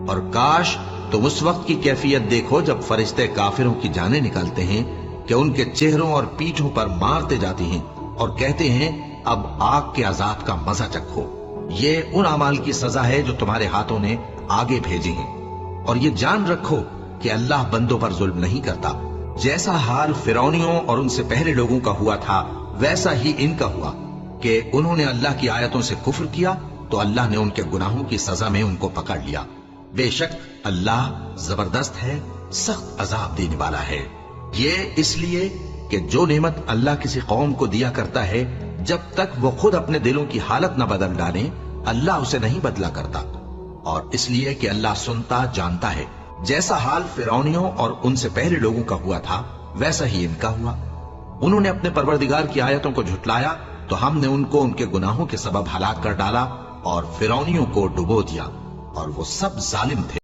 اور کاش تم اس وقت کی کیفیت دیکھو جب فرشتے کافروں کی جانیں نکالتے ہیں کہ ان کے چہروں اور پیٹھوں پر مارتے جاتے ہیں اور کہتے ہیں اب آگ کے عذاب کا مزہ چکھو۔ یہ ان اعمال کی سزا ہے جو تمہارے ہاتھوں نے آگے بھیجے ہیں، اور یہ جان رکھو کہ اللہ بندوں پر ظلم نہیں کرتا۔ جیسا حال فرعونیوں اور ان سے پہلے لوگوں کا ہوا تھا ویسا ہی ان کا ہوا کہ انہوں نے اللہ کی آیتوں سے کفر کیا تو اللہ نے ان کے گناہوں کی سزا میں ان کو پکڑ لیا۔ بے شک اللہ زبردست ہے، سخت عذاب دینے والا ہے۔ یہ اس لیے کہ جو نعمت اللہ کسی قوم کو دیا کرتا ہے جب تک وہ خود اپنے دلوں کی حالت نہ بدل ڈالیں اللہ اسے نہیں بدلا کرتا، اور اس لیے کہ اللہ سنتا جانتا ہے۔ جیسا حال فرعونیوں اور ان سے پہلے لوگوں کا ہوا تھا ویسا ہی ان کا ہوا۔ انہوں نے اپنے پروردگار کی آیتوں کو جھٹلایا تو ہم نے ان کو ان کے گناہوں کے سبب ہلاک کر ڈالا اور فرعونیوں کو ڈبو دیا، اور وہ سب ظالم تھے۔